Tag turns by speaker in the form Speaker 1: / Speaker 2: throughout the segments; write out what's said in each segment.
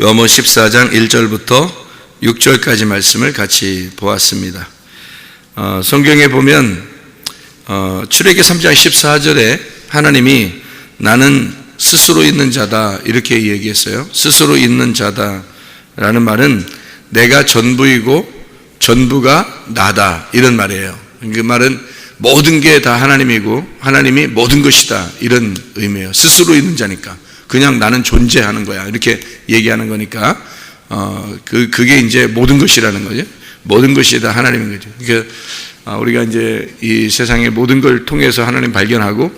Speaker 1: 요한복음 14장 1절부터 6절까지 말씀을 같이 보았습니다. 성경에 보면 출애굽기 3장 14절에 하나님이 나는 스스로 있는 자다 이렇게 얘기했어요. 스스로 있는 자다라는 말은 내가 전부이고 전부가 나다 이런 말이에요. 그 말은 모든 게 다 하나님이고 하나님이 모든 것이다 이런 의미예요. 스스로 있는 자니까 그냥 나는 존재하는 거야 이렇게 얘기하는 거니까 그게 이제 모든 것이라는 거죠. 모든 것이 다 하나님인 거죠. 그러니까 우리가 이제 이 세상의 모든 걸 통해서 하나님 발견하고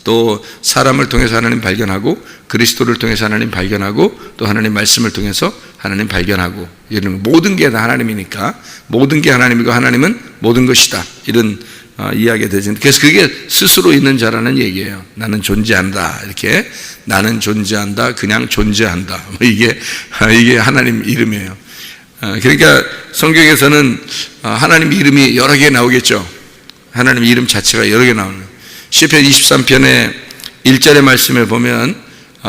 Speaker 1: 또 사람을 통해서 하나님 발견하고 그리스도를 통해서 하나님 발견하고 또 하나님 말씀을 통해서 하나님 발견하고 이런 모든 게 다 하나님이니까 모든 게 하나님이고 하나님은 모든 것이다 이런 이야기가 되죠. 그래서 그게 스스로 있는 자라는 얘기예요. 나는 존재한다 이렇게 나는 존재한다 그냥 존재한다 이게 하나님 이름이에요. 그러니까 성경에서는 하나님 이름이 여러 개 나오겠죠. 하나님 이름 자체가 여러 개 나오는 거예요. 시편 23편의 1절의 말씀에 보면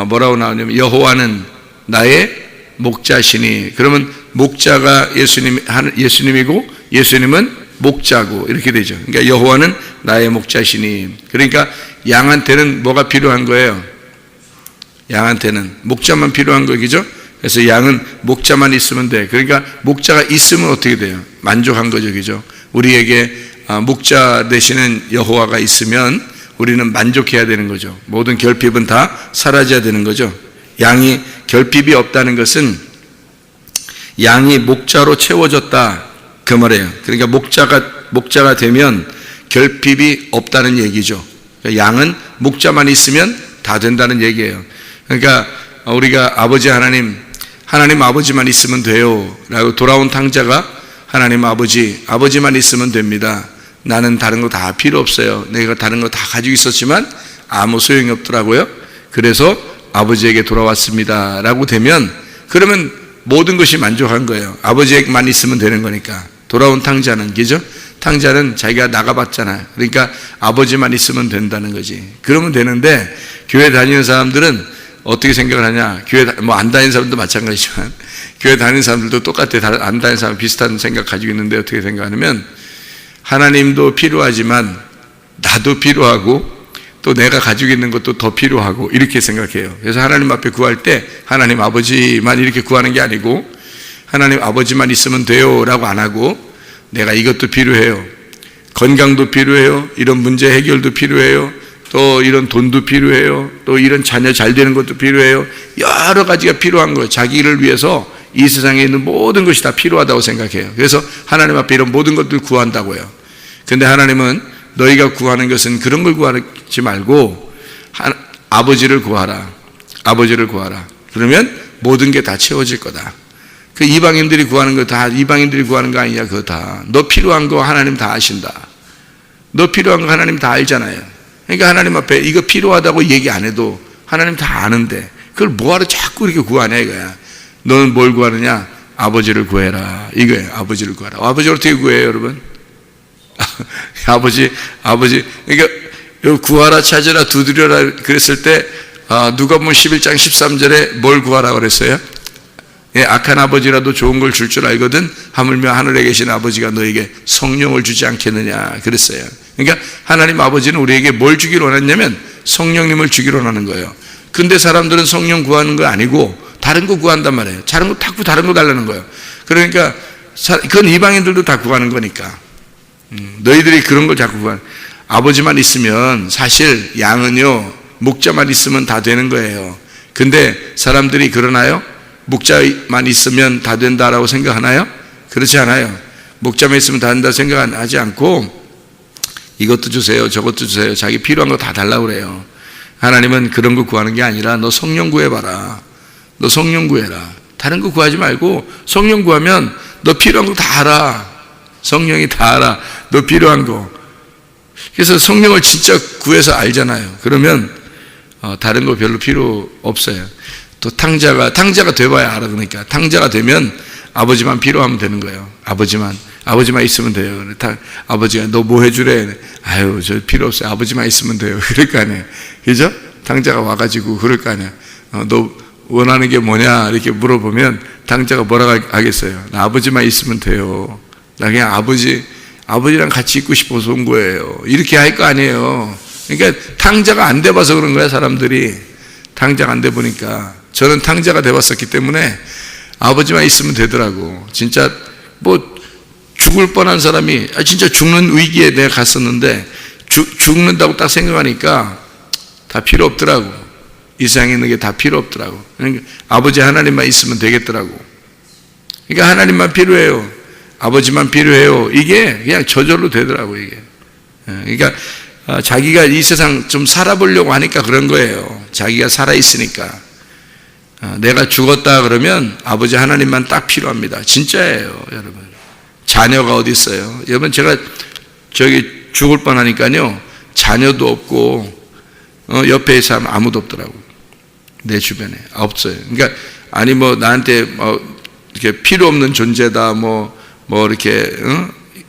Speaker 1: 뭐라고 나오냐면 여호와는 나의 목자시니 그러면 목자가 예수님이고 예수님은 목자고 이렇게 되죠. 그러니까 여호와는 나의 목자시니 그러니까 양한테는 뭐가 필요한 거예요? 양한테는 목자만 필요한 거죠. 그래서 양은 목자만 있으면 돼. 그러니까 목자가 있으면 어떻게 돼요? 만족한 거죠. 그죠? 우리에게 목자 되시는 여호와가 있으면 우리는 만족해야 되는 거죠. 모든 결핍은 다 사라져야 되는 거죠. 양이 결핍이 없다는 것은 양이 목자로 채워졌다 그 말이에요. 그러니까 목자가 되면 결핍이 없다는 얘기죠. 양은 목자만 있으면 다 된다는 얘기예요. 그러니까 우리가 아버지 하나님 아버지만 있으면 돼요 라고 돌아온 탕자가 하나님 아버지만 있으면 됩니다. 나는 다른 거 다 필요 없어요. 내가 다른 거 다 가지고 있었지만 아무 소용이 없더라고요. 그래서 아버지에게 돌아왔습니다 라고 되면 그러면 모든 것이 만족한 거예요. 아버지에게만 있으면 되는 거니까. 돌아온 탕자는 그죠? 탕자는 자기가 나가봤잖아요. 그러니까 아버지만 있으면 된다는 거지. 그러면 되는데 교회 다니는 사람들은 어떻게 생각을 하냐? 교회 안 다니는 사람도 마찬가지지만 교회 다니는 사람들도 똑같아. 안 다니는 사람 비슷한 생각 가지고 있는데 어떻게 생각하냐면 하나님도 필요하지만 나도 필요하고 또 내가 가지고 있는 것도 더 필요하고 이렇게 생각해요. 그래서 하나님 앞에 구할 때 하나님 아버지만 이렇게 구하는 게 아니고 하나님 아버지만 있으면 돼요 라고 안 하고 내가 이것도 필요해요. 건강도 필요해요. 이런 문제 해결도 필요해요. 또 이런 돈도 필요해요. 또 이런 자녀 잘 되는 것도 필요해요. 여러 가지가 필요한 거예요. 자기를 위해서 이 세상에 있는 모든 것이 다 필요하다고 생각해요. 그래서 하나님 앞에 이런 모든 것들을 구한다고요. 근데 하나님은 너희가 구하는 것은 그런 걸 구하지 말고 아버지를 구하라. 아버지를 구하라. 그러면 모든 게 다 채워질 거다. 그 이방인들이 구하는 거 다 이방인들이 구하는 거 아니냐 그거 다. 너 필요한 거 하나님 다 아신다. 너 필요한 거 하나님 다 알잖아요. 그러니까 하나님 앞에 이거 필요하다고 얘기 안 해도 하나님 다 아는데 그걸 뭐하러 자꾸 이렇게 구하냐 이거야. 너는 뭘 구하느냐? 아버지를 구해라 이거예요. 아버지를 구하라. 아버지를 어떻게 구해요 여러분? 아버지 그러니까 구하라 찾으라 두드려라 그랬을 때 누가복음 11장 13절에 뭘 구하라 그랬어요? 예, 악한 아버지라도 좋은 걸 줄 줄 알거든 하물며 하늘에 계신 아버지가 너에게 성령을 주지 않겠느냐 그랬어요. 그러니까 하나님 아버지는 우리에게 뭘 주기를 원했냐면 성령님을 주기를 원하는 거예요. 근데 사람들은 성령 구하는 거 아니고 다른 거 구한단 말이에요. 자꾸 다른 거 달라는 거예요. 그러니까 그건 이방인들도 다 구하는 거니까 너희들이 그런 걸 자꾸 구하는 아버지만 있으면 사실 양은요 목자만 있으면 다 되는 거예요. 근데 사람들이 그러나요? 목자만 있으면 다 된다라고 생각하나요? 그렇지 않아요. 목자만 있으면 다 된다 생각하지 않고 이것도 주세요 저것도 주세요 자기 필요한 거 다 달라고 그래요. 하나님은 그런 거 구하는 게 아니라 너 성령 구해봐라. 너 성령 구해라. 다른 거 구하지 말고 성령 구하면 너 필요한 거 다 알아. 성령이 다 알아. 너 필요한 거. 그래서 성령을 진짜 구해서 알잖아요. 그러면 다른 거 별로 필요 없어요. 또 탕자가 돼봐야 알아. 그러니까 탕자가 되면 아버지만 필요하면 되는 거예요. 아버지만 있으면 돼요. 아버지가 너 뭐 해주래? 아유 저 필요 없어요. 아버지만 있으면 돼요. 그럴 거 아니에요. 그죠? 탕자가 와가지고 그럴 거 아니에요. 너 원하는 게 뭐냐 이렇게 물어보면 당자가 뭐라고 하겠어요? 나 아버지만 있으면 돼요. 나 그냥 아버지랑 같이 있고 싶어서 온 거예요. 이렇게 할 거 아니에요. 그러니까 탕자가 안 돼봐서 그런 거야, 사람들이. 탕자가 안 돼 보니까. 저는 탕자가 돼봤었기 때문에 아버지만 있으면 되더라고. 진짜 뭐 죽을 뻔한 사람이 진짜 죽는 위기에 내가 갔었는데 죽는다고 딱 생각하니까 다 필요 없더라고. 이 세상에 있는 게 다 필요 없더라고. 그러니까 아버지 하나님만 있으면 되겠더라고. 그러니까 하나님만 필요해요. 아버지만 필요해요. 이게 그냥 저절로 되더라고, 이게. 그러니까 자기가 이 세상 좀 살아보려고 하니까 그런 거예요. 자기가 살아있으니까. 내가 죽었다 그러면 아버지 하나님만 딱 필요합니다. 진짜예요, 여러분. 자녀가 어디 있어요? 여러분, 제가 저기 죽을 뻔하니까요, 자녀도 없고 옆에 사람 아무도 없더라고. 내 주변에 없어요. 그러니까 아니 뭐 나한테 이렇게 필요 없는 존재다, 뭐 이렇게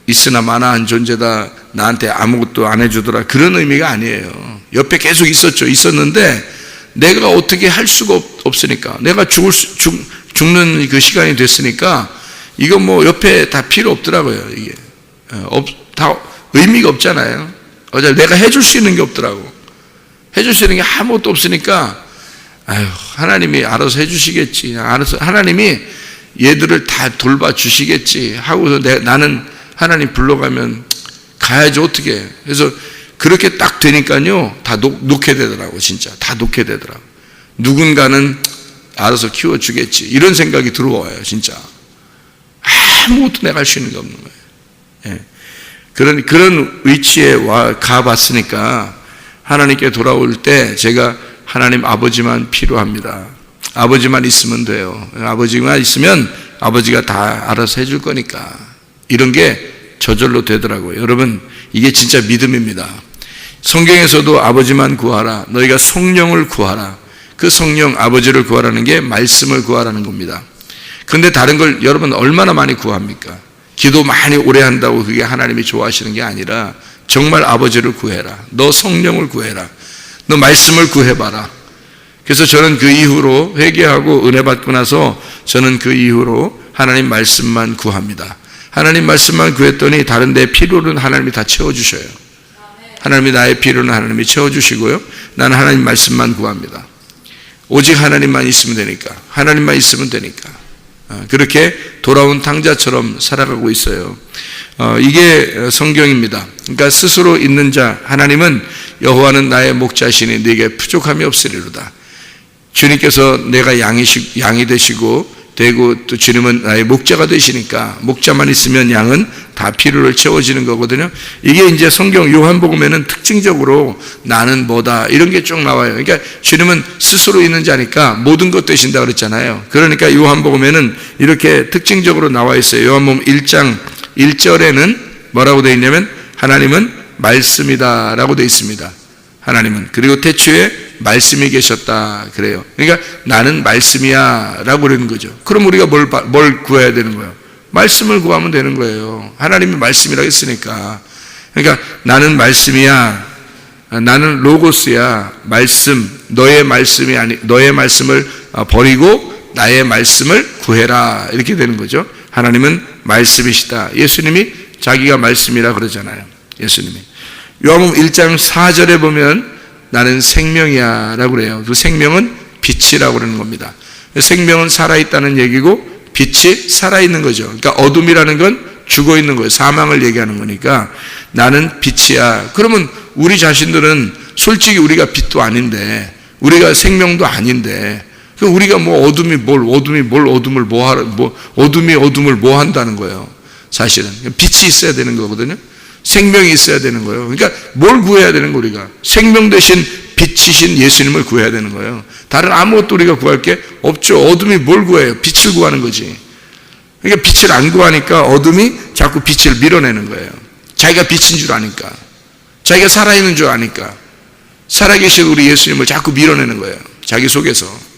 Speaker 1: 있으나 마나한 존재다, 나한테 아무것도 안 해주더라, 그런 의미가 아니에요. 옆에 계속 있었는데 내가 어떻게 할 수가 없으니까, 내가 죽는 그 시간이 됐으니까 이거 뭐 옆에 다 필요 없더라고요. 이게 다 의미가 없잖아요. 내가 해줄 수 있는 게 없더라고. 해줄 수 있는 게 아무것도 없으니까 아유, 하나님이 알아서 해주시겠지, 알아서 하나님이 얘들을 다 돌봐주시겠지 하고서 나는 하나님 불러가면 가야지 어떻게. 그래서 그렇게 딱 되니까요, 다 놓게 되더라고. 진짜 다 놓게 되더라고. 누군가는 알아서 키워주겠지, 이런 생각이 들어와요. 진짜 아무것도 내가 할 수 있는 게 없는 거예요. 예. 그런 위치에 가봤으니까 하나님께 돌아올 때 제가 하나님 아버지만 필요합니다. 아버지만 있으면 돼요. 아버지만 있으면 아버지가 다 알아서 해줄 거니까. 이런 게 저절로 되더라고요. 여러분, 이게 진짜 믿음입니다. 성경에서도 아버지만 구하라, 너희가 성령을 구하라. 그 성령 아버지를 구하라는 게 말씀을 구하라는 겁니다. 그런데 다른 걸 여러분 얼마나 많이 구합니까? 기도 많이 오래 한다고 그게 하나님이 좋아하시는 게 아니라 정말 아버지를 구해라. 너 성령을 구해라. 너 말씀을 구해봐라. 그래서 저는 그 이후로 회개하고 은혜 받고 나서 저는 그 이후로 하나님 말씀만 구합니다. 하나님 말씀만 구했더니 다른 데 필요는 하나님이 다 채워주셔요. 하나님이 나의 필요는 하나님이 채워주시고요, 나는 하나님 말씀만 구합니다. 오직 하나님만 있으면 되니까, 하나님만 있으면 되니까. 그렇게 돌아온 탕자처럼 살아가고 있어요. 이게 성경입니다. 그러니까 스스로 있는 자, 하나님은 여호와는 나의 목자시니 네게 부족함이 없으리로다. 주님께서 내가 양이 되시고 되고 또 주님은 나의 목자가 되시니까 목자만 있으면 양은 다 필요를 채워지는 거거든요. 이게 이제 성경 요한복음에는 특징적으로 나는 뭐다 이런 게 쭉 나와요. 그러니까 주님은 스스로 있는 자니까 모든 것 되신다 그랬잖아요. 그러니까 요한복음에는 이렇게 특징적으로 나와 있어요. 요한복음 1장 1절에는 뭐라고 되어 있냐면 하나님은 말씀이다 라고 되어 있습니다. 하나님은. 그리고 태초에 말씀이 계셨다 그래요. 그러니까 나는 말씀이야 라고 그러는 거죠. 그럼 우리가 뭘 구해야 되는 거예요? 말씀을 구하면 되는 거예요. 하나님이 말씀이라고 했으니까. 그러니까 나는 말씀이야, 나는 로고스야, 말씀, 너의 말씀을 버리고 나의 말씀을 구해라, 이렇게 되는 거죠. 하나님은 말씀이시다. 예수님이 자기가 말씀이라 그러잖아요. 예수님이. 요한복음 1장 4절에 보면 나는 생명이야 라고 그래요. 그 생명은 빛이라고 그러는 겁니다. 생명은 살아있다는 얘기고 빛이 살아있는 거죠. 그러니까 어둠이라는 건 죽어있는 거예요. 사망을 얘기하는 거니까 나는 빛이야. 그러면 우리 자신들은 솔직히 우리가 빛도 아닌데, 우리가 생명도 아닌데, 우리가 뭐 어둠이 어둠을 뭐 한다는 거예요. 사실은 빛이 있어야 되는 거거든요. 생명이 있어야 되는 거예요. 그러니까 뭘 구해야 되는 거, 우리가 생명 대신 빛이신 예수님을 구해야 되는 거예요. 다른 아무것도 우리가 구할 게 없죠. 어둠이 뭘 구해요? 빛을 구하는 거지. 그러니까 빛을 안 구하니까 어둠이 자꾸 빛을 밀어내는 거예요. 자기가 빛인 줄 아니까, 자기가 살아있는 줄 아니까 살아계신 우리 예수님을 자꾸 밀어내는 거예요, 자기 속에서.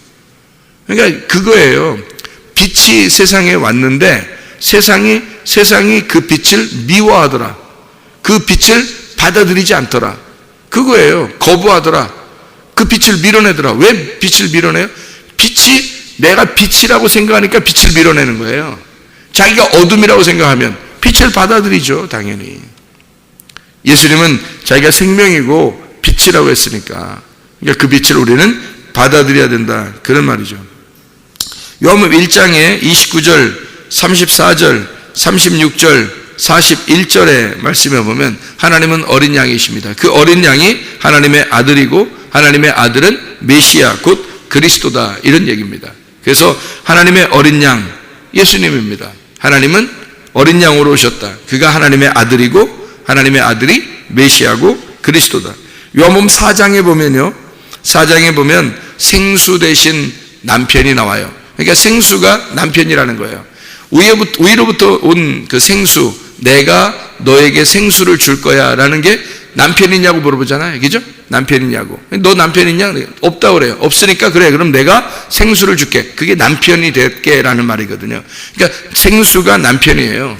Speaker 1: 그러니까 그거예요. 빛이 세상에 왔는데 세상이 그 빛을 미워하더라. 그 빛을 받아들이지 않더라. 그거예요. 거부하더라. 그 빛을 밀어내더라. 왜 빛을 밀어내요? 빛이 내가 빛이라고 생각하니까 빛을 밀어내는 거예요. 자기가 어둠이라고 생각하면 빛을 받아들이죠, 당연히. 예수님은 자기가 생명이고 빛이라고 했으니까 그러니까 그 빛을 우리는 받아들여야 된다, 그런 말이죠. 요한복음 1장에 29절, 34절, 36절, 41절의 말씀에 보면 하나님은 어린 양이십니다. 그 어린 양이 하나님의 아들이고 하나님의 아들은 메시아 곧 그리스도다, 이런 얘기입니다. 그래서 하나님의 어린 양 예수님입니다. 하나님은 어린 양으로 오셨다. 그가 하나님의 아들이고 하나님의 아들이 메시아고 그리스도다. 요한복음 4장에 보면요, 4장에 보면 생수 대신 남편이 나와요. 그러니까 생수가 남편이라는 거예요. 위로부터 온 그 생수, 내가 너에게 생수를 줄 거야 라는 게 남편이냐고 물어보잖아요. 그죠? 남편이냐고. 너 남편 있냐? 없다고 그래요. 없으니까 그래, 그럼 내가 생수를 줄게. 그게 남편이 될게 라는 말이거든요. 그러니까 생수가 남편이에요.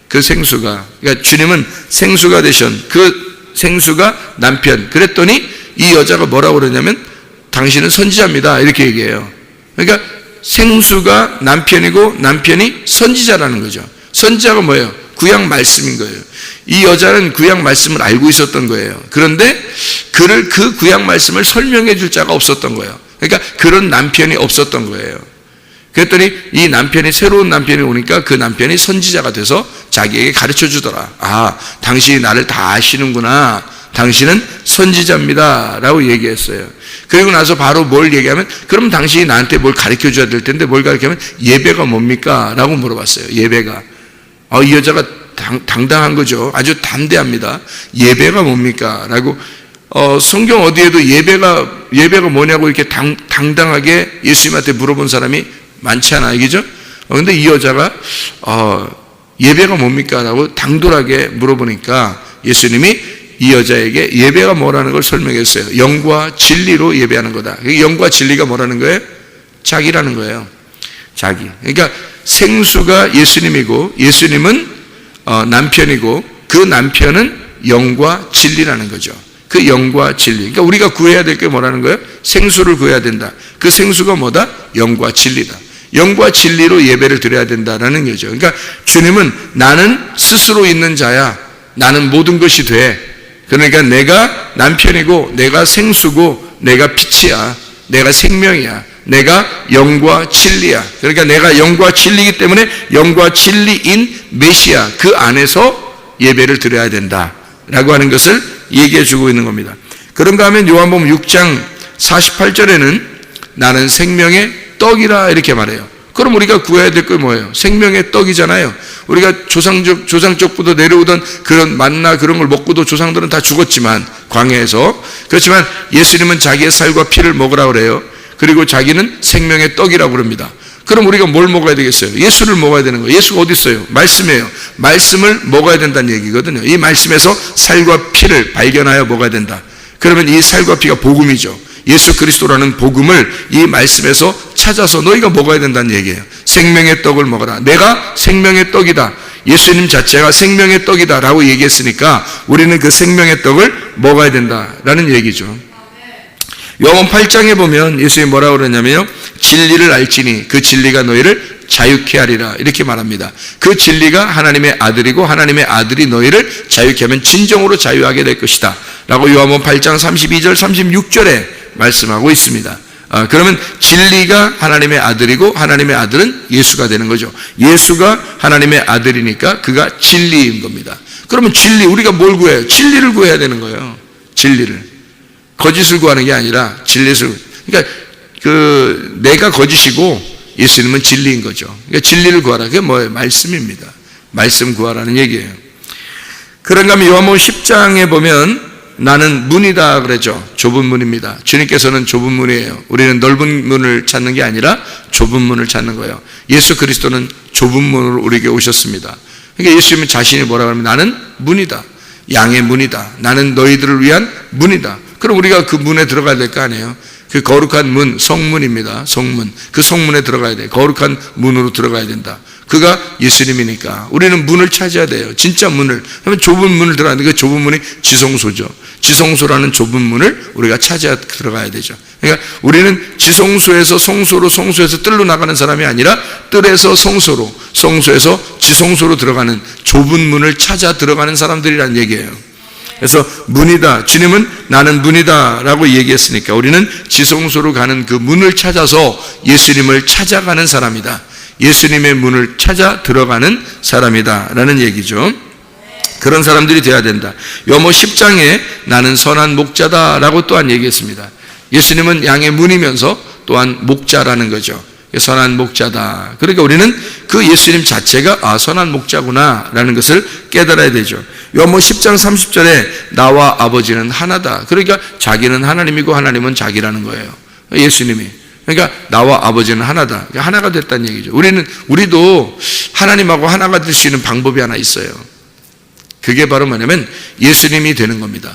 Speaker 1: 그 생수가. 그러니까 주님은 생수가 되신 그 생수가 남편. 그랬더니 이 여자가 뭐라고 그러냐면 당신은 선지자입니다, 이렇게 얘기해요. 그러니까 생수가 남편이고 남편이 선지자라는 거죠. 선지자가 뭐예요? 구약 말씀인 거예요. 이 여자는 구약 말씀을 알고 있었던 거예요. 그런데 그 구약 말씀을 설명해 줄 자가 없었던 거예요. 그러니까 그런 남편이 없었던 거예요. 그랬더니 이 남편이, 새로운 남편이 오니까 그 남편이 선지자가 돼서 자기에게 가르쳐 주더라. 아, 당신이 나를 다 아시는구나. 당신은 선지자입니다 라고 얘기했어요. 그리고 나서 바로 뭘 얘기하면, 그럼 당신이 나한테 뭘 가르쳐 줘야 될 텐데 뭘 가르치면, 예배가 뭡니까? 라고 물어봤어요. 예배가. 이 여자가 당당한 거죠. 아주 담대합니다. 예배가 뭡니까? 라고. 성경 어디에도 예배가 뭐냐고 이렇게 당당하게 예수님한테 물어본 사람이 많지 않아요. 그죠? 근데 이 여자가 예배가 뭡니까? 라고 당돌하게 물어보니까 예수님이 이 여자에게 예배가 뭐라는 걸 설명했어요. 영과 진리로 예배하는 거다. 영과 진리가 뭐라는 거예요? 자기라는 거예요. 자기. 그러니까 생수가 예수님이고 예수님은 남편이고 그 남편은 영과 진리라는 거죠. 그 영과 진리. 그러니까 우리가 구해야 될 게 뭐라는 거예요? 생수를 구해야 된다. 그 생수가 뭐다? 영과 진리다. 영과 진리로 예배를 드려야 된다라는 거죠. 그러니까 주님은 나는 스스로 있는 자야. 나는 모든 것이 돼. 그러니까 내가 남편이고 내가 생수고 내가 빛이야. 내가 생명이야. 내가 영과 진리야. 그러니까 내가 영과 진리이기 때문에 영과 진리인 메시아, 그 안에서 예배를 드려야 된다라고 하는 것을 얘기해 주고 있는 겁니다. 그런가 하면 요한복음 6장 48절에는 나는 생명의 떡이라 이렇게 말해요. 그럼 우리가 구해야 될 게 뭐예요? 생명의 떡이잖아요. 우리가 조상 쪽부터 내려오던 그런 만나 그런 걸 먹고도 조상들은 다 죽었지만, 광야에서. 그렇지만 예수님은 자기의 살과 피를 먹으라고 그래요. 그리고 자기는 생명의 떡이라고 그럽니다. 그럼 우리가 뭘 먹어야 되겠어요? 예수를 먹어야 되는 거예요. 예수가 어디 있어요? 말씀이에요. 말씀을 먹어야 된다는 얘기거든요. 이 말씀에서 살과 피를 발견하여 먹어야 된다. 그러면 이 살과 피가 복음이죠. 예수 그리스도라는 복음을 이 말씀에서 찾아서 너희가 먹어야 된다는 얘기예요. 생명의 떡을 먹어라. 내가 생명의 떡이다. 예수님 자체가 생명의 떡이다 라고 얘기했으니까 우리는 그 생명의 떡을 먹어야 된다라는 얘기죠. 요한복음 8장에 보면 예수님이 뭐라고 그러냐면요, 진리를 알지니 그 진리가 너희를 자유케 하리라 이렇게 말합니다. 그 진리가 하나님의 아들이고 하나님의 아들이 너희를 자유케 하면 진정으로 자유하게 될 것이다 라고 요한복음 8장 32절 36절에 말씀하고 있습니다. 그러면 진리가 하나님의 아들이고 하나님의 아들은 예수가 되는 거죠. 예수가 하나님의 아들이니까 그가 진리인 겁니다. 그러면 진리, 우리가 뭘 구해요? 진리를 구해야 되는 거예요. 진리를. 거짓을 구하는 게 아니라 진리를. 그러니까 내가 거짓이고 예수님은 진리인 거죠. 그러니까 진리를 구하라. 그게 뭐예요? 말씀입니다. 말씀 구하라는 얘기예요. 그런가 하면 요한복음 10장에 보면 나는 문이다 그러죠. 좁은 문입니다. 주님께서는 좁은 문이에요. 우리는 넓은 문을 찾는 게 아니라 좁은 문을 찾는 거예요. 예수 그리스도는 좁은 문으로 우리에게 오셨습니다. 그러니까 예수님은 자신이 뭐라고 하면 나는 문이다. 양의 문이다. 나는 너희들을 위한 문이다. 그럼 우리가 그 문에 들어가야 될 거 아니에요. 그 거룩한 문, 성문입니다. 성문. 그 성문에 들어가야 돼. 거룩한 문으로 들어가야 된다. 그가 예수님이니까 우리는 문을 찾아야 돼요. 진짜 문을. 그러면 좁은 문을 들어가는데 그 좁은 문이 지성소죠. 지성소라는 좁은 문을 우리가 찾아 들어가야 되죠. 그러니까 우리는 지성소에서 성소로, 성소에서 뜰로 나가는 사람이 아니라 뜰에서 성소로, 성소에서 지성소로 들어가는 좁은 문을 찾아 들어가는 사람들이란 얘기예요. 그래서 문이다. 주님은 나는 문이다 라고 얘기했으니까 우리는 지성소로 가는 그 문을 찾아서 예수님을 찾아가는 사람이다. 예수님의 문을 찾아 들어가는 사람이다 라는 얘기죠. 그런 사람들이 되어야 된다. 요한복음 10장에 나는 선한 목자다 라고 또한 얘기했습니다. 예수님은 양의 문이면서 또한 목자라는 거죠. 선한 목자다. 그러니까 우리는 그 예수님 자체가 선한 목자구나 라는 것을 깨달아야 되죠. 요한복음 10장 30절에 나와 아버지는 하나다. 그러니까 자기는 하나님이고 하나님은 자기라는 거예요. 예수님이. 그러니까 나와 아버지는 하나다. 그러니까 하나가 됐다는 얘기죠. 우리도 하나님하고 하나가 될 수 있는 방법이 하나 있어요. 그게 바로 뭐냐면 예수님이 되는 겁니다.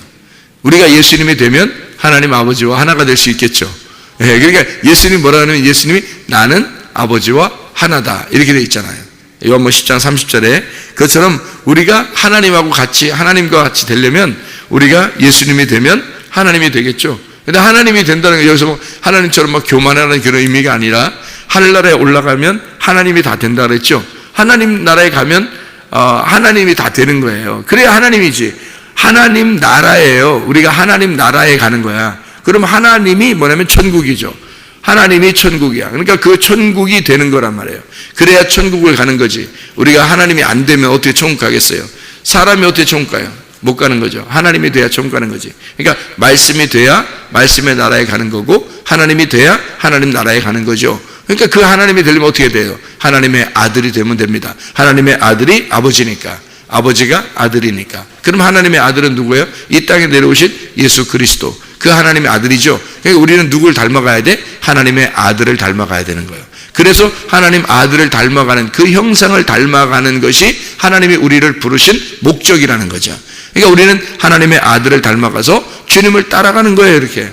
Speaker 1: 우리가 예수님이 되면 하나님 아버지와 하나가 될 수 있겠죠. 그러니까 예수님이 뭐라 하냐면 예수님이 나는 아버지와 하나다 이렇게 되어 있잖아요. 요한복음 10장 30절에 그것처럼 우리가 하나님하고 같이 하나님과 같이 되려면 우리가 예수님이 되면 하나님이 되겠죠. 근데 하나님이 된다는 게 여기서 뭐 하나님처럼 막 교만하는 그런 의미가 아니라 하늘나라에 올라가면 하나님이 다 된다 그랬죠. 하나님 나라에 가면 하나님이 다 되는 거예요. 그래야 하나님이지. 하나님 나라예요. 우리가 하나님 나라에 가는 거야. 그럼 하나님이 뭐냐면 천국이죠. 하나님이 천국이야. 그러니까 그 천국이 되는 거란 말이에요. 그래야 천국을 가는 거지. 우리가 하나님이 안 되면 어떻게 천국 가겠어요? 사람이 어떻게 천국 가요? 못 가는 거죠. 하나님이 돼야 천국 가는 거지. 그러니까 말씀이 돼야 말씀의 나라에 가는 거고 하나님이 돼야 하나님 나라에 가는 거죠. 그러니까 그 하나님이 되려면 어떻게 돼요? 하나님의 아들이 되면 됩니다. 하나님의 아들이 아버지니까. 아버지가 아들이니까. 그럼 하나님의 아들은 누구예요? 이 땅에 내려오신 예수 그리스도. 그 하나님의 아들이죠. 그러니까 우리는 누구를 닮아가야 돼? 하나님의 아들을 닮아가야 되는 거예요. 그래서 하나님 아들을 닮아가는 그 형상을 닮아가는 것이 하나님이 우리를 부르신 목적이라는 거죠. 그러니까 우리는 하나님의 아들을 닮아가서 주님을 따라가는 거예요. 이렇게.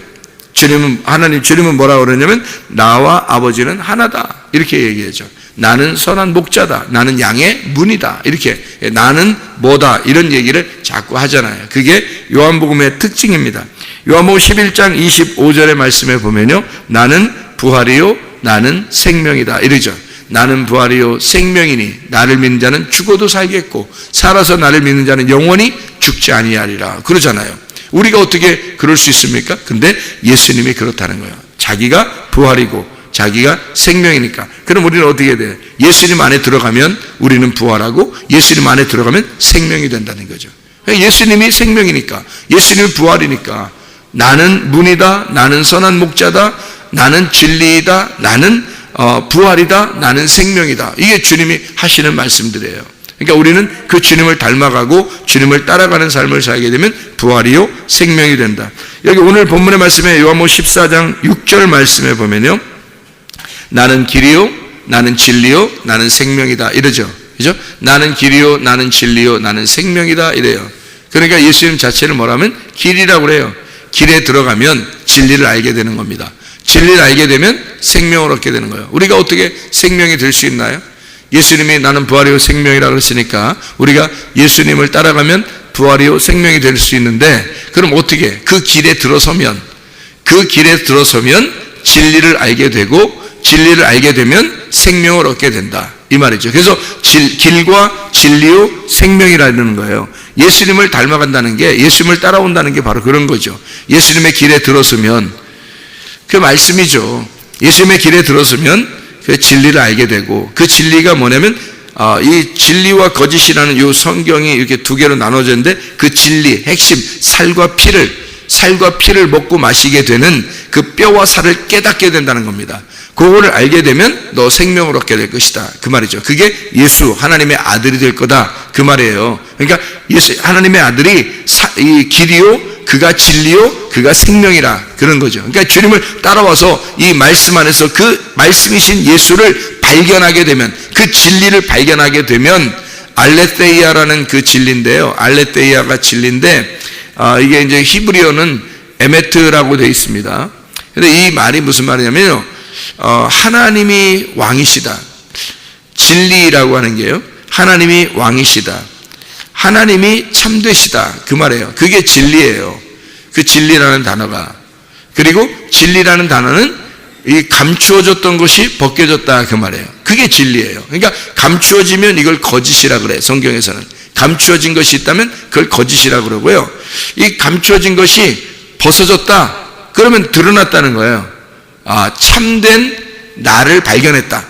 Speaker 1: 주님은 뭐라고 그러냐면 나와 아버지는 하나다. 이렇게 얘기하죠. 나는 선한 목자다. 나는 양의 문이다. 이렇게 나는 뭐다. 이런 얘기를 자꾸 하잖아요. 그게 요한복음의 특징입니다. 요한복음 11장 25절의 말씀에 보면요. 나는 부활이요 나는 생명이다. 이러죠. 나는 부활이요 생명이니 나를 믿는 자는 죽어도 살겠고 살아서 나를 믿는 자는 영원히 죽지 아니하리라. 그러잖아요. 우리가 어떻게 그럴 수 있습니까? 근데 예수님이 그렇다는 거예요. 자기가 부활이고 자기가 생명이니까. 그럼 우리는 어떻게 돼요? 예수님 안에 들어가면 우리는 부활하고 예수님 안에 들어가면 생명이 된다는 거죠. 예수님이 생명이니까 예수님이 부활이니까 나는 문이다. 나는 선한 목자다. 나는 진리이다. 나는 부활이다. 나는 생명이다. 이게 주님이 하시는 말씀들이에요. 그러니까 우리는 그 주님을 닮아가고 주님을 따라가는 삶을 살게 되면 부활이요 생명이 된다. 여기 오늘 본문의 말씀에 요한복음 14장 6절 말씀에 보면요. 나는 길이요 나는 진리요 나는 생명이다 이러죠. 그죠? 나는 길이요 나는 진리요 나는 생명이다 이래요. 그러니까 예수님 자체를 뭐라면 길이라고 그래요. 길에 들어가면 진리를 알게 되는 겁니다. 진리를 알게 되면 생명을 얻게 되는 거예요. 우리가 어떻게 생명이 될 수 있나요? 예수님이 나는 부활이요 생명이라고 그랬으니까 우리가 예수님을 따라가면 부활이요 생명이 될 수 있는데 그럼 어떻게 그 길에 들어서면 진리를 알게 되고 진리를 알게 되면 생명을 얻게 된다 이 말이죠. 그래서 길과 진리요 생명이라는 거예요. 예수님을 닮아간다는 게 예수님을 따라온다는 게 바로 그런 거죠. 예수님의 길에 들어서면 그 말씀이죠. 예수님의 길에 들어서면 그 진리를 알게 되고 그 진리가 뭐냐면 이 진리와 거짓이라는 이 성경이 이렇게 두 개로 나눠졌는데 그 진리 핵심 살과 피를 먹고 마시게 되는 그 뼈와 살을 깨닫게 된다는 겁니다. 그거를 알게 되면 너 생명을 얻게 될 것이다 그 말이죠. 그게 예수 하나님의 아들이 될 거다 그 말이에요. 그러니까 하나님의 아들이 이 길이요 그가 진리요 그가 생명이라 그런 거죠. 그러니까 주님을 따라와서 이 말씀 안에서 그 말씀이신 예수를 발견하게 되면 그 진리를 발견하게 되면 알레테이아라는 그 진리인데요. 알레테이아가 진리인데 이게 이제 히브리어는 에메트라고 되어 있습니다. 근데 이 말이 무슨 말이냐면요, 하나님이 왕이시다. 진리라고 하는 게요, 하나님이 왕이시다, 하나님이 참되시다, 그 말이에요. 그게 진리예요. 그 진리라는 단어가. 그리고 진리라는 단어는 이 감추어졌던 것이 벗겨졌다, 그 말이에요. 그게 진리예요. 그러니까 감추어지면 이걸 거짓이라 그래요. 성경에서는 감추어진 것이 있다면 그걸 거짓이라 그러고요, 이 감추어진 것이 벗어졌다 그러면 드러났다는 거예요. 참된 나를 발견했다,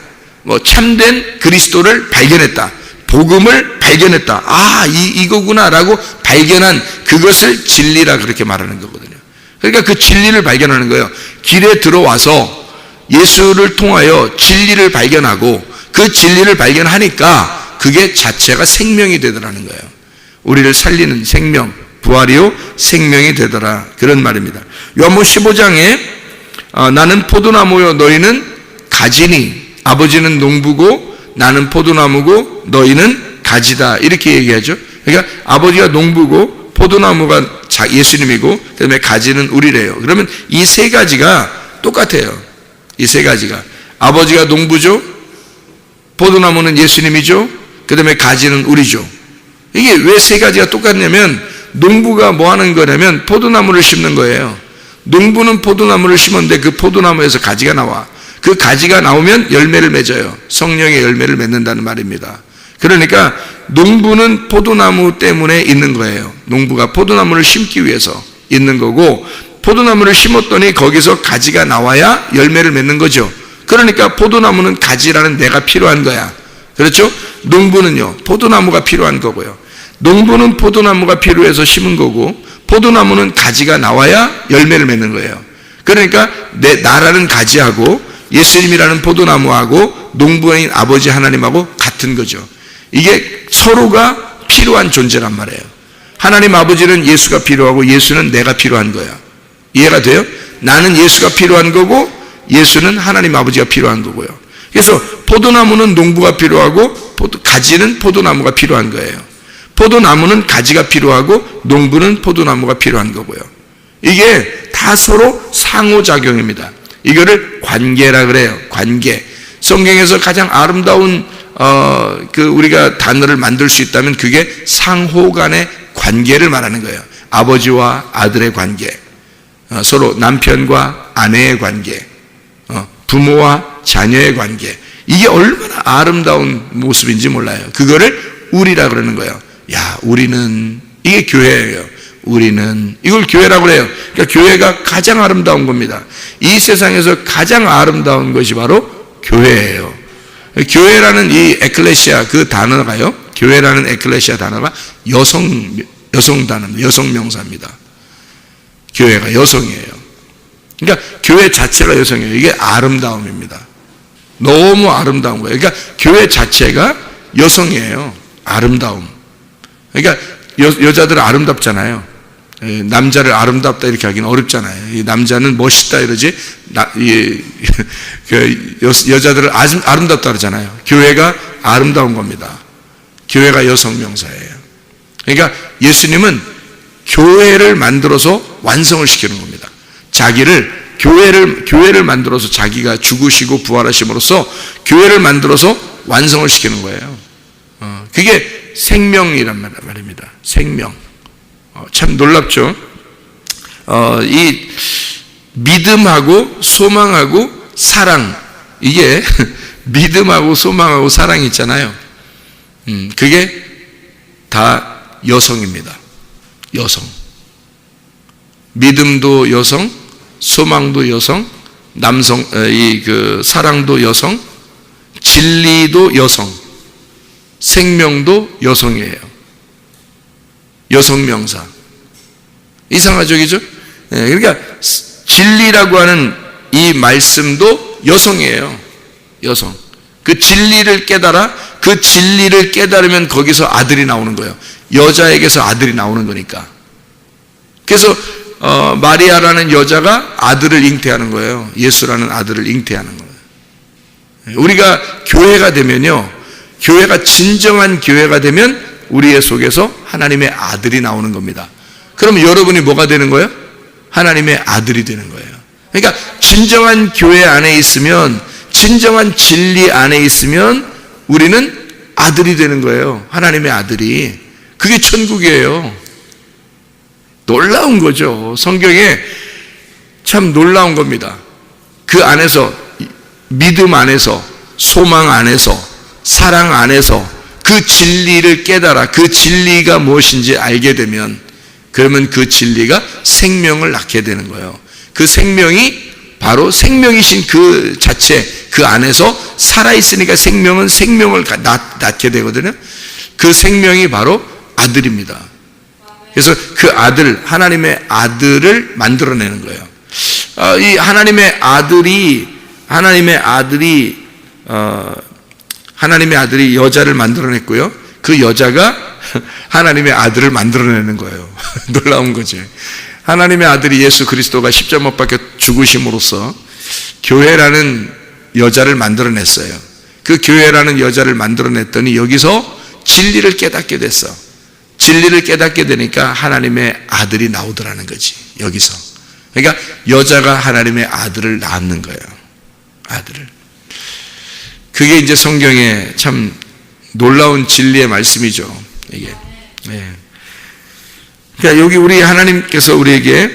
Speaker 1: 참된 그리스도를 발견했다, 복음을 발견했다, 이거구나라고 발견한 그것을 진리라 그렇게 말하는 거거든요. 그러니까 그 진리를 발견하는 거예요. 길에 들어와서 예수를 통하여 진리를 발견하고 그 진리를 발견하니까 그게 자체가 생명이 되더라는 거예요. 우리를 살리는 생명, 부활이요 생명이 되더라, 그런 말입니다. 요한복음 15장에 나는 포도나무요 너희는 가지니, 아버지는 농부고 나는 포도나무고 너희는 가지다, 이렇게 얘기하죠. 그러니까 아버지가 농부고 포도나무가 예수님이고 그다음에 가지는 우리래요. 그러면 이 세 가지가 똑같아요. 이 세 가지가, 아버지가 농부죠, 포도나무는 예수님이죠, 그 다음에 가지는 우리죠. 이게 왜 세 가지가 똑같냐면, 농부가 뭐 하는 거냐면 포도나무를 심는 거예요. 농부는 포도나무를 심었는데 그 포도나무에서 가지가 나와. 그 가지가 나오면 열매를 맺어요. 성령의 열매를 맺는다는 말입니다. 그러니까 농부는 포도나무 때문에 있는 거예요. 농부가 포도나무를 심기 위해서 있는 거고, 포도나무를 심었더니 거기서 가지가 나와야 열매를 맺는 거죠. 그러니까 포도나무는 가지라는 내가 필요한 거야. 그렇죠? 농부는요 포도나무가 필요한 거고요. 농부는 포도나무가 필요해서 심은 거고, 포도나무는 가지가 나와야 열매를 맺는 거예요. 그러니까 나라는 가지하고 예수님이라는 포도나무하고 농부인 아버지 하나님하고 같은 거죠. 이게 서로가 필요한 존재란 말이에요. 하나님 아버지는 예수가 필요하고 예수는 내가 필요한 거야. 이해가 돼요? 나는 예수가 필요한 거고 예수는 하나님 아버지가 필요한 거고요. 그래서 포도나무는 농부가 필요하고 가지는 포도나무가 필요한 거예요. 포도나무는 가지가 필요하고 농부는 포도나무가 필요한 거고요. 이게 다 서로 상호작용입니다. 이거를 관계라 그래요. 관계. 성경에서 가장 아름다운 우리가 단어를 만들 수 있다면 그게 상호 간의 관계를 말하는 거예요. 아버지와 아들의 관계, 서로 남편과 아내의 관계, 부모와 자녀의 관계. 이게 얼마나 아름다운 모습인지 몰라요. 그거를 우리라 그러는 거예요. 야, 우리는, 이게 교회예요. 우리는, 이걸 교회라고 그래요. 그러니까 교회가 가장 아름다운 겁니다. 이 세상에서 가장 아름다운 것이 바로 교회예요. 교회라는 이 에클레시아 그 단어가요, 교회라는 에클레시아 단어가 여성 단어입니다. 여성 명사입니다. 교회가 여성이에요. 그러니까 교회 자체가 여성이에요. 이게 아름다움입니다. 너무 아름다운 거예요. 그러니까 교회 자체가 여성이에요. 아름다움. 그러니까 여자들은 아름답잖아요. 남자를 아름답다 이렇게 하기는 어렵잖아요. 이 남자는 멋있다 이러지, 여자들을 아름답다 그러잖아요. 교회가 아름다운 겁니다. 교회가 여성 명사예요. 그러니까 예수님은 교회를 만들어서 완성을 시키는 겁니다. 교회를 만들어서 자기가 죽으시고 부활하심으로써 교회를 만들어서 완성을 시키는 거예요. 그게 생명이란 말입니다. 생명. 참 놀랍죠? 이 믿음하고 소망하고 사랑, 이게 믿음하고 소망하고 사랑이 있잖아요. 그게 다 여성입니다. 여성. 믿음도 여성, 소망도 여성, 사랑도 여성, 진리도 여성, 생명도 여성이에요. 여성 명사. 이상하죠, 그죠? 그러니까 진리라고 하는 이 말씀도 여성이에요. 여성. 그 진리를 깨달으면 거기서 아들이 나오는 거예요. 여자에게서 아들이 나오는 거니까. 그래서 마리아라는 여자가 아들을 잉태하는 거예요. 예수라는 아들을 잉태하는 거예요. 우리가 교회가 되면요, 교회가 진정한 교회가 되면 우리의 속에서 하나님의 아들이 나오는 겁니다. 그럼 여러분이 뭐가 되는 거예요? 하나님의 아들이 되는 거예요. 그러니까 진정한 교회 안에 있으면, 진정한 진리 안에 있으면 우리는 아들이 되는 거예요. 하나님의 아들이. 그게 천국이에요. 놀라운 거죠. 성경에 참 놀라운 겁니다. 그 안에서, 믿음 안에서, 소망 안에서, 사랑 안에서 그 진리를 깨달아 그 진리가 무엇인지 알게 되면, 그러면 그 진리가 생명을 낳게 되는 거예요. 그 생명이 바로 생명이신 그 자체, 그 안에서 살아있으니까 생명은 생명을 낳게 되거든요. 그 생명이 바로 아들입니다. 그래서 그 아들, 하나님의 아들을 만들어내는 거예요. 이 하나님의 아들이 여자를 만들어냈고요. 그 여자가 하나님의 아들을 만들어내는 거예요. 놀라운 거지. 하나님의 아들이 예수 그리스도가 십자가 못 박혀 죽으심으로써 교회라는 여자를 만들어냈어요. 그 교회라는 여자를 만들어냈더니 여기서 진리를 깨닫게 됐어. 진리를 깨닫게 되니까 하나님의 아들이 나오더라는 거지. 여기서. 그러니까 여자가 하나님의 아들을 낳는 거예요. 아들을. 그게 이제 성경의 참 놀라운 진리의 말씀이죠. 이게. 네. 그러니까 여기 우리 하나님께서 우리에게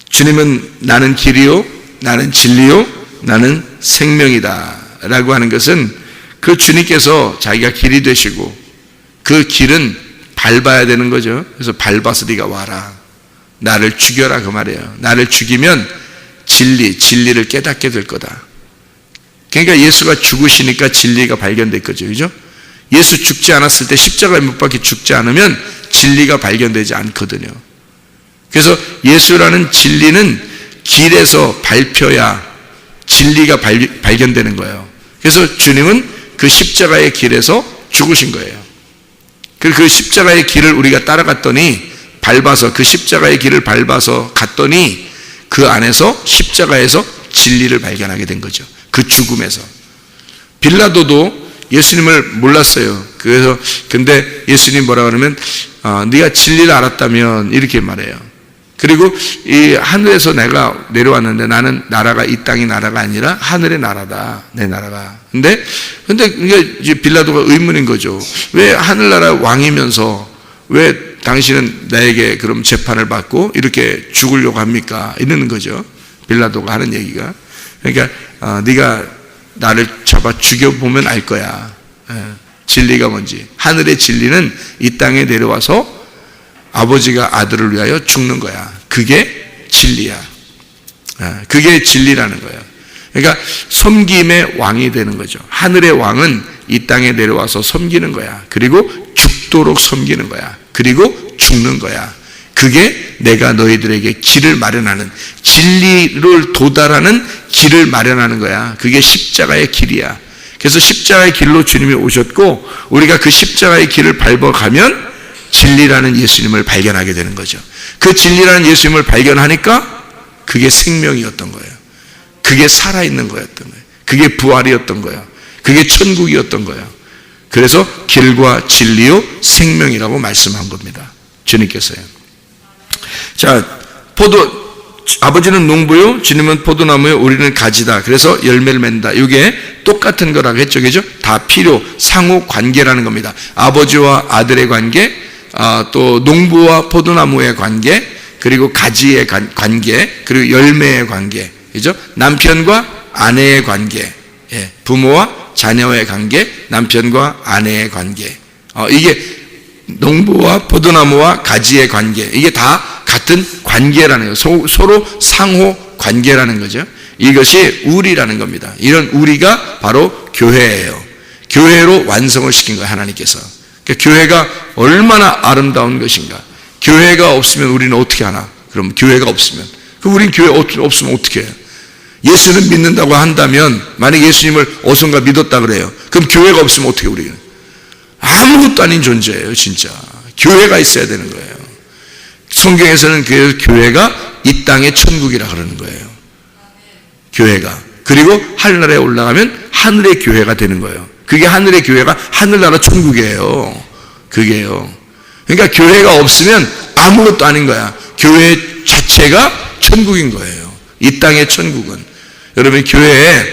Speaker 1: 주님은 나는 길이요, 나는 진리요, 나는 생명이다 라고 하는 것은 그 주님께서 자기가 길이 되시고 그 길은 밟아야 되는 거죠. 그래서 밟아서 네가 와라, 나를 죽여라, 그 말이에요. 나를 죽이면 진리를 깨닫게 될 거다. 그러니까 예수가 죽으시니까 진리가 발견될 거죠. 그죠? 예수 죽지 않았을 때 십자가에 못 박혀 죽지 않으면 진리가 발견되지 않거든요. 그래서 예수라는 진리는 길에서 밟혀야 진리가 발견되는 거예요. 그래서 주님은 그 십자가의 길에서 죽으신 거예요. 그 십자가의 길을 우리가 따라갔더니, 밟아서, 그 십자가의 길을 밟아서 갔더니 그 안에서 십자가에서 진리를 발견하게 된 거죠. 그 죽음에서. 빌라도도 예수님을 몰랐어요. 그래서 근데 예수님 뭐라 그러면 네가 진리를 알았다면 이렇게 말해요. 그리고 이 하늘에서 내가 내려왔는데 나는 나라가 이 땅의 나라가 아니라 하늘의 나라다, 내 나라가. 근데 이게 빌라도가 의문인 거죠. 왜 하늘나라 왕이면서 왜 당신은 나에게 그럼 재판을 받고 이렇게 죽으려고 합니까? 이러는 거죠. 빌라도가 하는 얘기가. 그러니까 네가 나를 잡아 죽여보면 알 거야. 진리가 뭔지. 하늘의 진리는 이 땅에 내려와서 아버지가 아들을 위하여 죽는 거야. 그게 진리야. 그게 진리라는 거야. 그러니까 섬김의 왕이 되는 거죠. 하늘의 왕은 이 땅에 내려와서 섬기는 거야. 그리고 죽도록 섬기는 거야. 그리고 죽는 거야. 그게 내가 너희들에게 길을 마련하는, 진리를 도달하는 길을 마련하는 거야. 그게 십자가의 길이야. 그래서 십자가의 길로 주님이 오셨고, 우리가 그 십자가의 길을 밟아가면 진리라는 예수님을 발견하게 되는 거죠. 그 진리라는 예수님을 발견하니까 그게 생명이었던 거예요. 그게 살아있는 거였던 거예요. 그게 부활이었던 거예요. 그게 천국이었던 거예요. 그래서 길과 진리요 생명이라고 말씀한 겁니다. 주님께서요. 자, 아버지는 농부요, 주님은 포도나무요, 우리는 가지다. 그래서 열매를 맺는다. 이게 똑같은 거라고 했죠. 그죠? 다 필요, 상호 관계라는 겁니다. 아버지와 아들의 관계, 또 농부와 포도나무의 관계, 그리고 가지의 관계, 그리고 열매의 관계. 그죠? 남편과 아내의 관계, 부모와 자녀의 관계, 남편과 아내의 관계. 이게 농부와 포도나무와 가지의 관계, 이게 다 같은 관계라는 거예요. 서로 상호 관계라는 거죠. 이것이 우리라는 겁니다. 이런 우리가 바로 교회예요. 교회로 완성을 시킨 거예요, 하나님께서. 그러니까 교회가 얼마나 아름다운 것인가. 교회가 없으면 우리는 어떻게 하나? 그럼 교회가 없으면, 그럼 우린 교회 없으면 어떻게 해요? 예수는 믿는다고 한다면, 만약 예수님을 어선가 믿었다 그래요. 그럼 교회가 없으면 어떻게 해요, 우리는? 아무것도 아닌 존재예요, 진짜. 교회가 있어야 되는 거예요. 성경에서는 그 교회가 이 땅의 천국이라 그러는 거예요. 교회가. 그리고 하늘나라에 올라가면 하늘의 교회가 되는 거예요. 그게 하늘의 교회가 하늘나라 천국이에요. 그게요. 그러니까 교회가 없으면 아무것도 아닌 거야. 교회 자체가 천국인 거예요. 이 땅의 천국은. 여러분, 교회에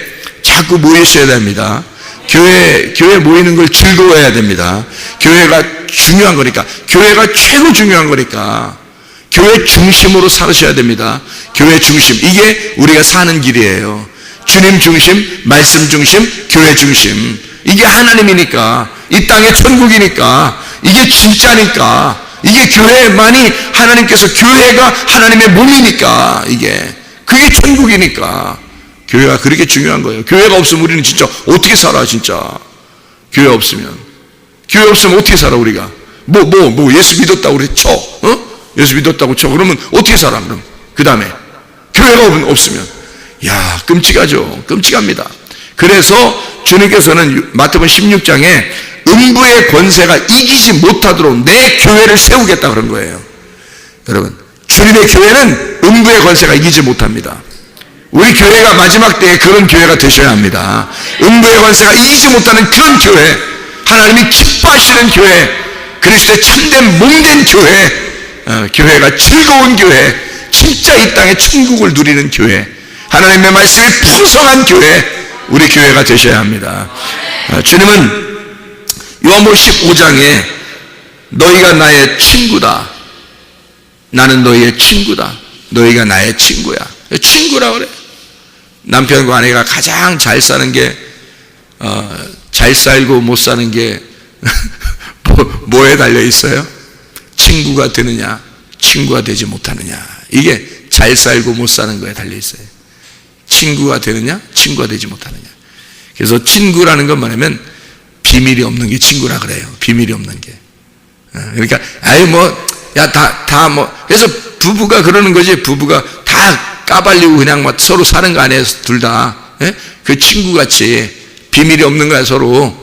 Speaker 1: 자꾸 모이셔야 됩니다. 교회 모이는 걸 즐거워해야 됩니다. 교회가 중요한 거니까. 교회가 최고 중요한 거니까. 교회 중심으로 살으셔야 됩니다. 교회 중심. 이게 우리가 사는 길이에요. 주님 중심, 말씀 중심, 교회 중심. 이게 하나님이니까. 이 땅의 천국이니까. 이게 진짜니까. 이게 교회만이 하나님께서, 교회가 하나님의 몸이니까. 그게 천국이니까. 교회가 그렇게 중요한 거예요. 교회가 없으면 우리는 진짜 어떻게 살아, 진짜. 교회 없으면 어떻게 살아, 우리가? 예수 믿었다고 그래, 쳐. 예수 믿었다고 쳐. 그러면 어떻게 살아, 그럼? 그 다음에. 교회가 없으면. 야, 끔찍하죠. 끔찍합니다. 그래서 주님께서는 마태복음 16장에 음부의 권세가 이기지 못하도록 내 교회를 세우겠다 그런 거예요. 여러분, 주님의 교회는 음부의 권세가 이기지 못합니다. 우리 교회가 마지막 때에 그런 교회가 되셔야 합니다. 음부의 권세가 이기지 못하는 그런 교회, 하나님이 기뻐하시는 교회, 그리스도의 참된 몸된 교회, 교회가 즐거운 교회, 진짜 이 땅의 천국을 누리는 교회, 하나님의 말씀이 풍성한 교회, 우리 교회가 되셔야 합니다. 주님은 요한복음 15장에 너희가 나의 친구다, 나는 너희의 친구다, 너희가 나의 친구야. 친구라 그래. 남편과 아내가 가장 잘 사는 게 잘 살고 못 사는 게 뭐에 달려 있어요? 친구가 되느냐, 친구가 되지 못하느냐. 이게 잘 살고 못 사는 거에 달려 있어요. 친구가 되느냐, 친구가 되지 못하느냐. 그래서 친구라는 건 뭐냐면 비밀이 없는 게 친구라 그래요. 비밀이 없는 게. 그러니까 그래서 부부가 그러는 거지. 부부가 다 까발리고 그냥 막 서로 사는 거 아니에요. 둘 다. 그 친구같이 비밀이 없는 거야, 서로.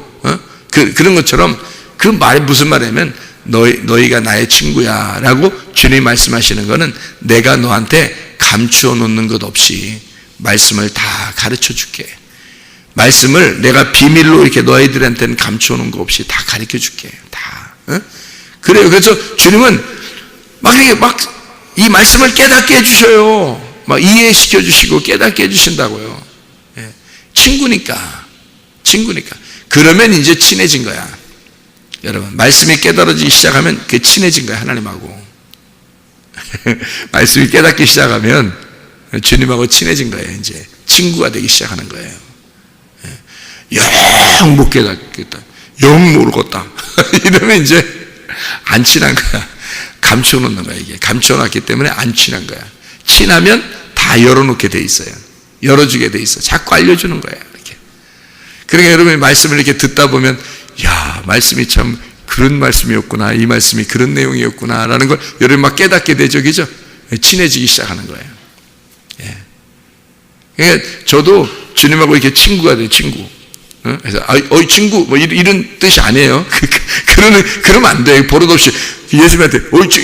Speaker 1: 그런 것처럼 그 말이 무슨 말이냐면 너희가 나의 친구야 라고 주님이 말씀하시는 거는 내가 너한테 감추어 놓는 것 없이 말씀을 다 가르쳐 줄게. 말씀을 내가 비밀로 이렇게 너희들한테는 감추어 놓은 거 없이 다 가르쳐 줄게. 다. 그래요. 그래서 주님은 이 말씀을 깨닫게 해주셔요. 이해시켜 주시고 깨닫게 해주신다고요. 친구니까. 그러면 이제 친해진 거야. 여러분, 말씀이 깨달아지기 시작하면 그게 친해진 거야, 하나님하고. 말씀이 깨닫기 시작하면 주님하고 친해진 거예요. 이제 친구가 되기 시작하는 거예요. 영 못 깨닫겠다, 영 모르겠다 이러면 이제 안 친한 거야. 감춰놓는 거야. 이게 감춰놨기 때문에 안 친한 거야. 친하면 다 열어놓게 돼 있어요. 열어주게 돼 있어. 자꾸 알려주는 거야, 이렇게. 그러니까 여러분이 말씀을 이렇게 듣다 보면, 야, 말씀이 참 그런 말씀이었구나, 이 말씀이 그런 내용이었구나 라는 걸 여러분 막 깨닫게 되죠. 그죠? 친해지기 시작하는 거예요. 그러니까 저도 주님하고 이렇게 친구가 돼요. 친구. 그래서 친구 이런 뜻이 아니에요. 그러면 안 돼. 버릇없이 예수님한테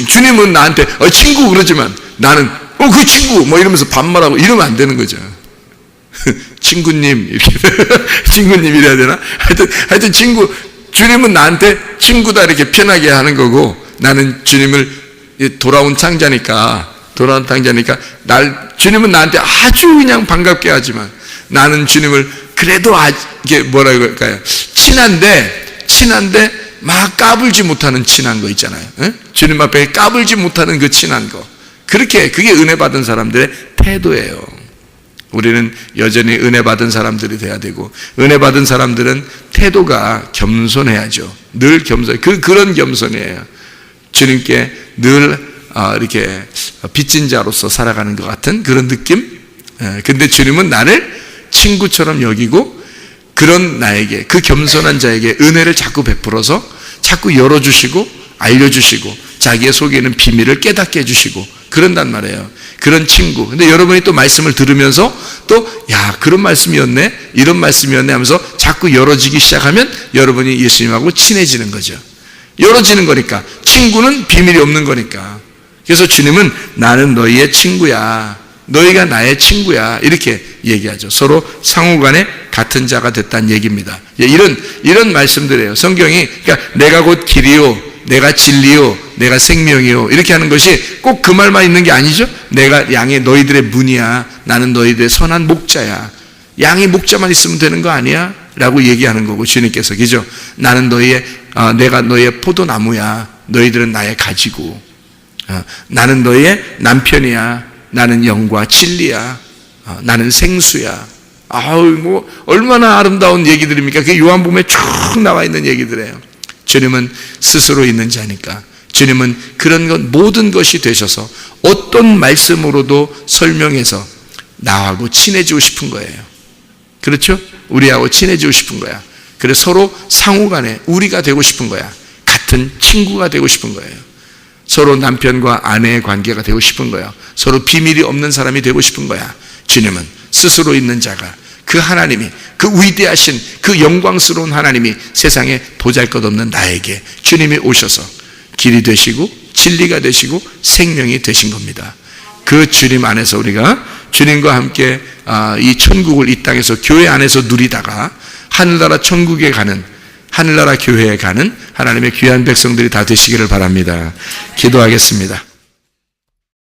Speaker 1: 주님은 나한테 친구 그러지만 나는 그 친구 이러면서 반말하고 이러면 안 되는 거죠. 친구님 이렇게 친구님 이래야 되나? 하여튼 친구, 주님은 나한테 친구다 이렇게 편하게 하는 거고, 나는 주님을 돌아온 창자니까 주님은 나한테 아주 그냥 반갑게 하지만 나는 주님을 그래도 이게 뭐라 그럴까요? 친한데 막 까불지 못하는 친한 거 있잖아요. 주님 앞에 까불지 못하는 그 친한 거. 그게 은혜 받은 사람들의 태도예요. 우리는 여전히 은혜 받은 사람들이 돼야 되고, 은혜 받은 사람들은 태도가 겸손해야죠. 늘 겸손. 그런 겸손이에요. 주님께 늘 이렇게 빚진 자로서 살아가는 것 같은 그런 느낌. 근데 주님은 나를 친구처럼 여기고, 그런 나에게, 그 겸손한 자에게 은혜를 자꾸 베풀어서 자꾸 열어주시고 알려주시고 자기의 속에 있는 비밀을 깨닫게 해주시고 그런단 말이에요. 그런 친구. 근데 여러분이 또 말씀을 들으면서 또 그런 말씀이었네, 이런 말씀이었네 하면서 자꾸 열어지기 시작하면 여러분이 예수님하고 친해지는 거죠. 열어지는 거니까. 친구는 비밀이 없는 거니까. 그래서 주님은 나는 너희의 친구야, 너희가 나의 친구야, 이렇게 얘기하죠. 서로 상호간에 같은 자가 됐다는 얘기입니다. 이런 말씀들이에요. 성경이, 그러니까 내가 곧 길이요 내가 진리요, 내가 생명이요, 이렇게 하는 것이 꼭 그 말만 있는 게 아니죠. 내가 양의 너희들의 문이야, 나는 너희들의 선한 목자야. 양이 목자만 있으면 되는 거 아니야? 라고 얘기하는 거고, 주님께서, 그죠? 나는 내가 너희의 포도나무야, 너희들은 나의 가지고, 나는 너희의 남편이야, 나는 영과 진리야, 나는 생수야. 얼마나 아름다운 얘기들입니까? 그게 요한복음에 쭉 나와 있는 얘기들이에요. 주님은 스스로 있는 자니까, 주님은 그런 것, 모든 것이 되셔서 어떤 말씀으로도 설명해서 나하고 친해지고 싶은 거예요. 그렇죠? 우리하고 친해지고 싶은 거야. 그래서 서로 상호간에 우리가 되고 싶은 거야. 같은 친구가 되고 싶은 거예요. 서로 남편과 아내의 관계가 되고 싶은 거야. 서로 비밀이 없는 사람이 되고 싶은 거야. 주님은 스스로 있는 자가, 그 하나님이, 그 위대하신 그 영광스러운 하나님이 세상에 보잘것없는 나에게 주님이 오셔서 길이 되시고 진리가 되시고 생명이 되신 겁니다. 그 주님 안에서 우리가 주님과 함께 이 천국을 이 땅에서 교회 안에서 누리다가 하늘나라 천국에 가는, 하늘나라 교회에 가는 하나님의 귀한 백성들이 다 되시기를 바랍니다. 기도하겠습니다.